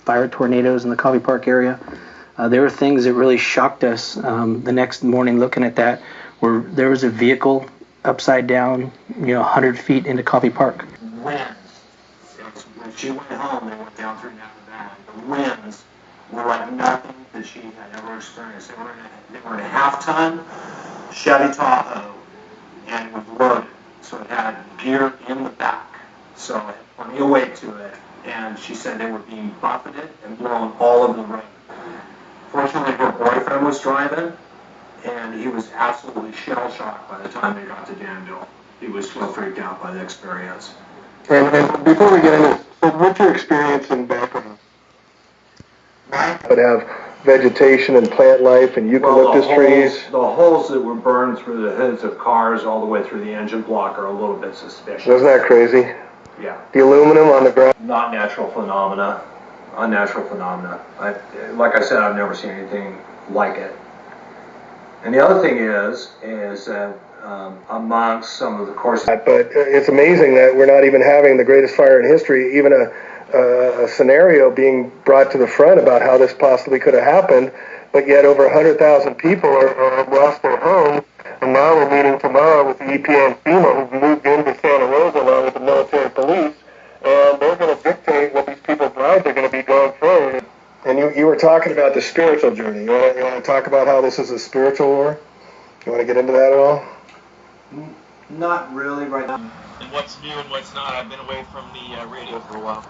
fire tornadoes in the Coffey Park area. There were things that really shocked us the next morning looking at that, where there was a vehicle upside down, 100 feet into Coffey Park. Winds. When she went home, they went down through Napa Valley. The winds were like nothing that she had ever experienced. They were in a half-ton Chevy Tahoe, and it was loaded, so it had gear in the back, so it had plenty of weight to it. And she said they were being buffeted and blown all over the road. Fortunately, her boyfriend was driving, and he was absolutely shell-shocked by the time they got to Danville. He was still freaked out by the experience. And before we get into, so what's your experience in background? Would have vegetation and plant life and eucalyptus trees. The holes that were burned through the hoods of cars all the way through the engine block are a little bit suspicious. Wasn't that crazy? Yeah. The aluminum on the ground. Not natural phenomena. Unnatural phenomena. Like I said, I've never seen anything like it. And the other thing is that amongst some of the courses. But it's amazing that we're not even having the greatest fire in history, even a scenario being brought to the front about how this possibly could have happened, but yet over 100,000 people have lost their homes, and now we're meeting tomorrow with the EPA and FEMA, who've moved into Santa Rosa along with the military police, and they're going to dictate what these people's lives are going to be going forward. And you were talking about the spiritual journey. You want to talk about how this is a spiritual war? You want to get into that at all? Not really right now. And what's new and what's not. I've been away from the radio for a while.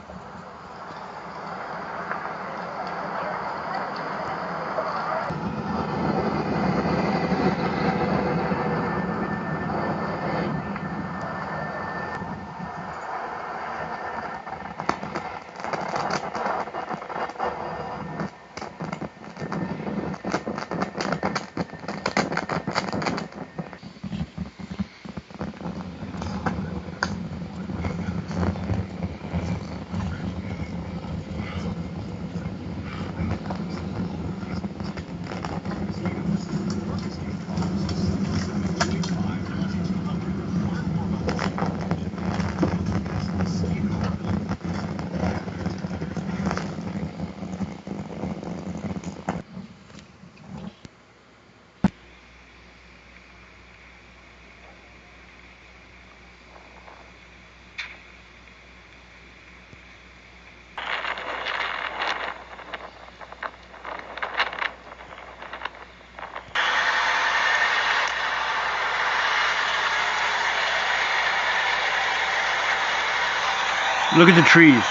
Look at the trees.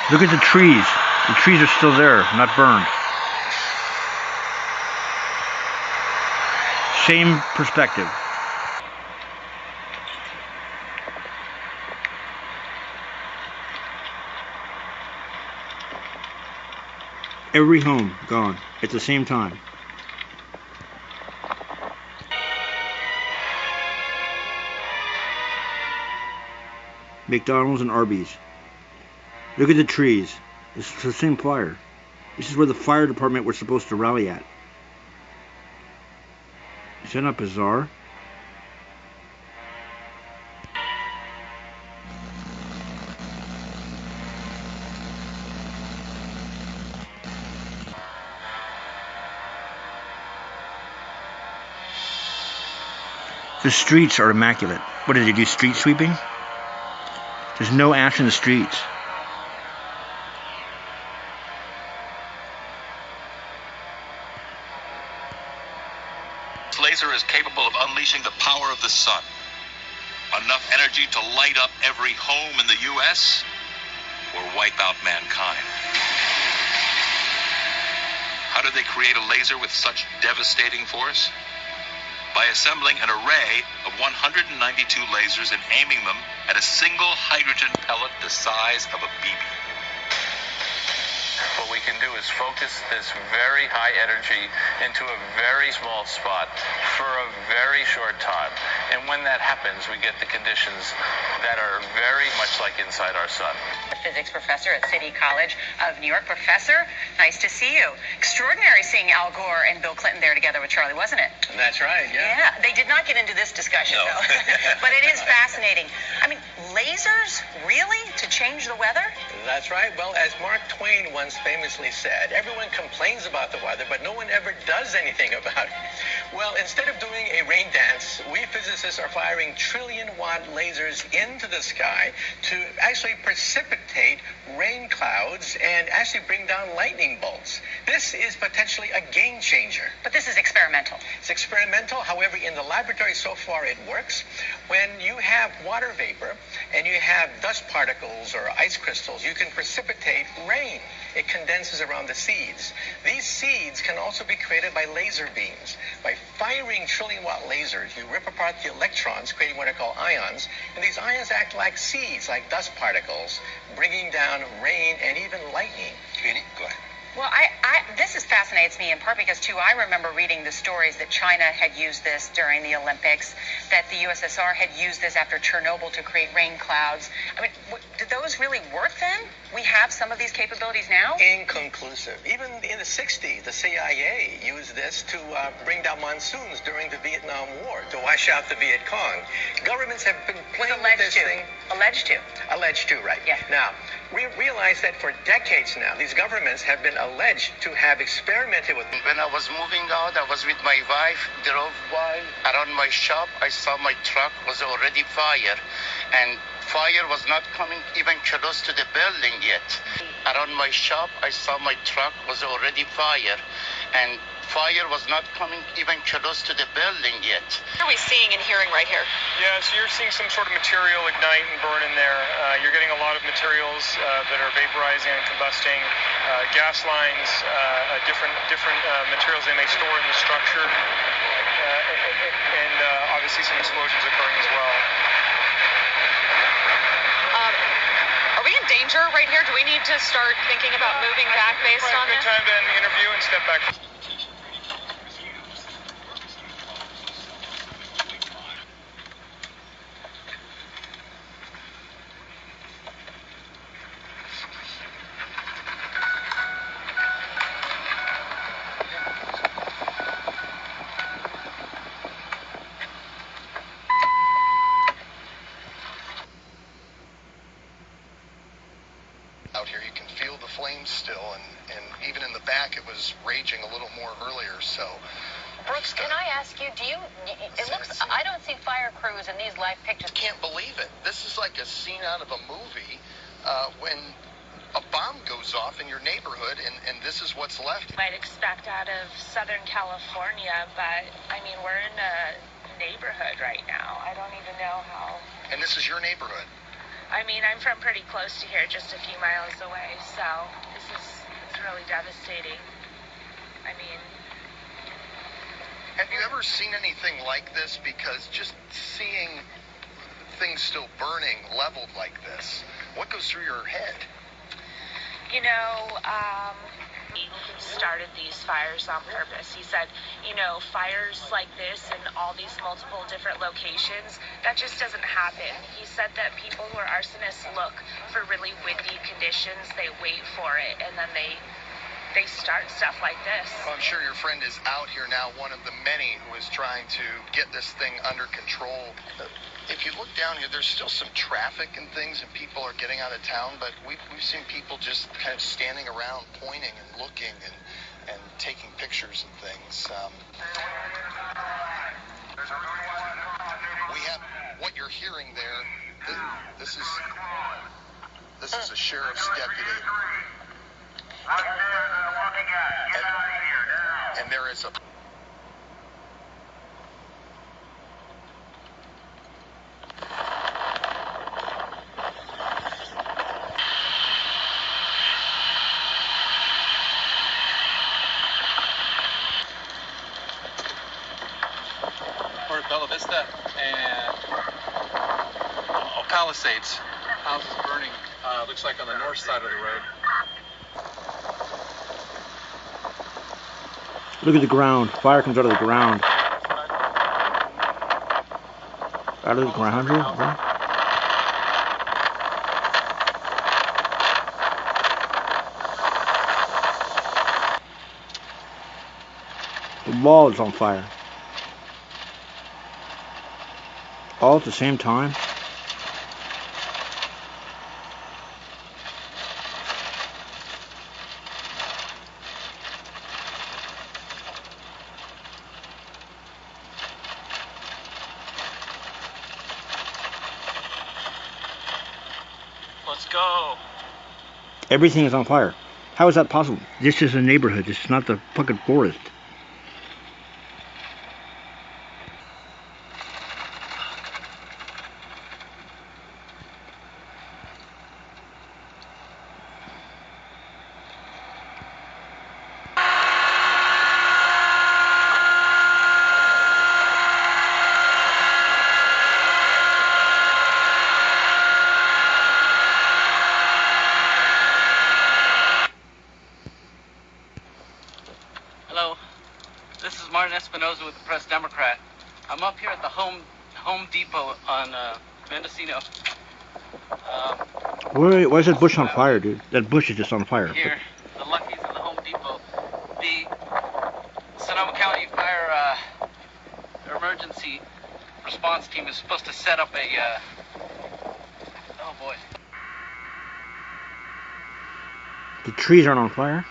Look at the trees. The trees are still there, not burned. Same perspective. Every home gone at the same time. McDonald's and Arby's. Look at the trees. This is the same fire. This is where the fire department was supposed to rally at. Is that not bizarre? The streets are immaculate. What did they do, street sweeping? There's no ash in the streets. This laser is capable of unleashing the power of the sun. Enough energy to light up every home in the U.S. or wipe out mankind. How did they create a laser with such devastating force? By assembling an array of 192 lasers and aiming them at a single hydrogen pellet the size of a BB. what we can do is focus this very high energy into a very small spot for a very short time. And when that happens, we get the conditions that are very much like inside our sun. Physics professor at City College of New York. Professor, nice to see you. Extraordinary seeing Al Gore and Bill Clinton there together with Charlie, wasn't it? That's right, yeah. Yeah, they did not get into this discussion, though. But it is fascinating. I mean, lasers, really? To change the weather? That's right. Well, as Mark Twain once famously said, everyone complains about the weather, but no one ever does anything about it. Well, instead of doing a rain dance, we physicists are firing trillion-watt lasers into the sky to actually precipitate rain clouds and actually bring down lightning bolts. This is potentially a game changer. But this is experimental. It's experimental. However, in the laboratory so far it works. When you have water vapor and you have dust particles or ice crystals, you can precipitate rain. It condenses around the seeds. These seeds can also be created by laser beams. By firing trillion-watt lasers, you rip apart the electrons, creating what are called ions, and these ions act like seeds, like dust particles, bringing down rain and even lightning. Katie, go ahead. Well, this fascinates me in part because, too, I remember reading the stories that China had used this during the Olympics, that the USSR had used this after Chernobyl to create rain clouds. I mean, did those really work then? We have some of these capabilities now? Inconclusive. Even in the 60s, the CIA used this to bring down monsoons during the Vietnam War, to wash out the Viet Cong. Governments have been playing with this thing. Alleged to. Alleged to, right. Yeah. Now, we realize that for decades now, these governments have been alleged to have experimented with. When I was moving out, I was with my wife, drove by around my shop. I saw my truck was already fire, and fire was not coming even close to the building yet. Around my shop, I saw my truck was already fire, and fire was not coming even close to the building yet. What are we seeing and hearing right here? Yeah, so you're seeing some sort of material ignite and burn in there. You're getting a lot of materials that are vaporizing and combusting, gas lines, different materials they may store in the structure, and obviously some explosions occurring as well. Are we in danger right here? Do we need to start thinking about moving back based on this? Good time to end the interview and step back. Out here, you can feel the flames still, and even in the back, it was raging a little more earlier. So, Brooks, can I ask you? It looks. I don't see fire crews in these live pictures. Can't believe it. This is like a scene out of a movie when a bomb goes off in your neighborhood, and this is what's left. Might expect out of Southern California, but I mean, we're in a neighborhood right now. I don't even know how. And this is your neighborhood. I mean, I'm from pretty close to here, just a few miles away, so it's really devastating. I mean... Have you ever seen anything like this? Because just seeing things still burning leveled like this, what goes through your head? You know, he started these fires on purpose. He said, you know, fires like this in all these multiple different locations, that just doesn't happen. He said that people who are arsonists look for really windy conditions, they wait for it, and then they start stuff like this. Well, I'm sure your friend is out here now, one of the many who is trying to get this thing under control. If you look down here, there's still some traffic and things, and people are getting out of town, but we've seen people just kind of standing around pointing and looking and taking pictures and things. We have what you're hearing there. This is a sheriff's deputy. And there is a... We're at Bella Vista and Palisades. House is burning. Looks like on the north side of the road. Look at the ground. Fire comes out of the ground. Out of the ground here? Bro? The wall is on fire. All at the same time? Let's go. Everything is on fire. How is that possible? This is a neighborhood. This is not the fucking forest. Hello, this is Martin Espinoza with the Press Democrat. I'm up here at the Home Depot on Mendocino. Why is that bush on fire, dude? That bush is just on fire. Here, the Luckies at the Home Depot. The Sonoma County Fire Emergency Response Team is supposed to set up a, oh boy. The trees aren't on fire?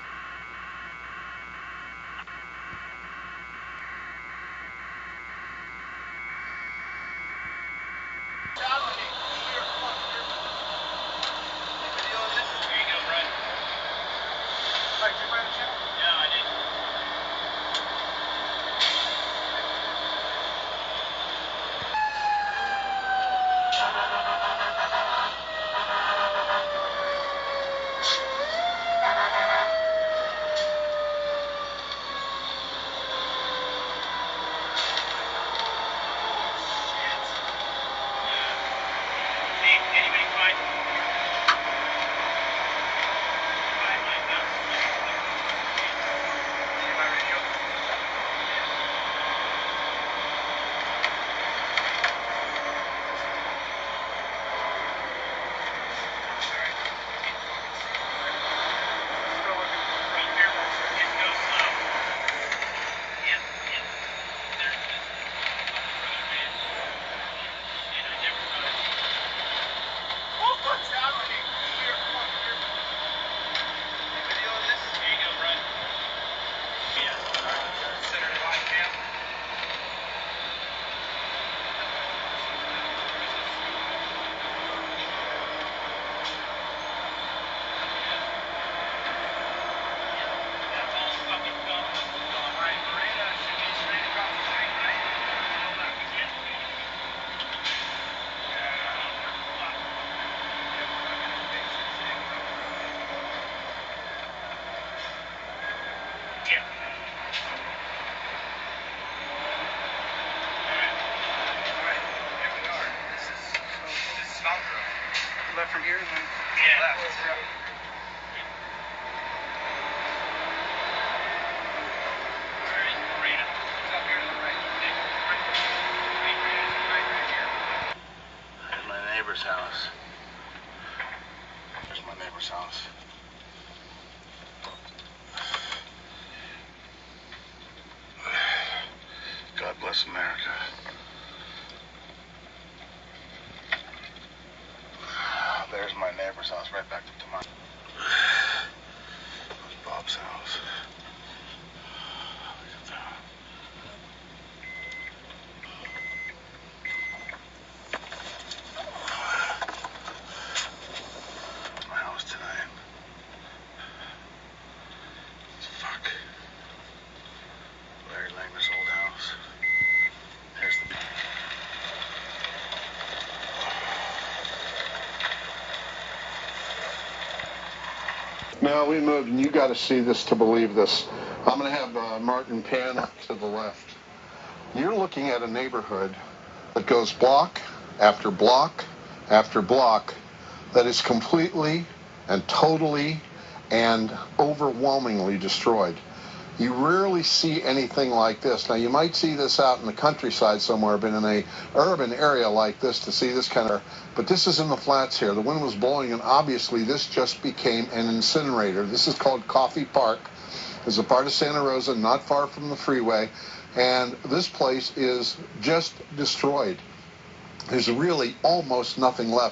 Left from here and then left. There's my neighbor's house. There's my neighbor's house. God bless America. There's my neighbor's house, right back to mine. Bob's house. Look at that. My house tonight. Fuck. Larry Langer's old house. There's the... No, we moved, and you got to see this to believe this. I'm going to have Martin pan up to the left. You're looking at a neighborhood that goes block after block after block that is completely and totally and overwhelmingly destroyed. You rarely see anything like this. Now, you might see this out in the countryside somewhere, but in a urban area like this, to see this kind of... But this is in the flats here. The wind was blowing, and obviously this just became an incinerator. This is called Coffey Park. It's a part of Santa Rosa, not far from the freeway, and this place is just destroyed. There's really almost nothing left.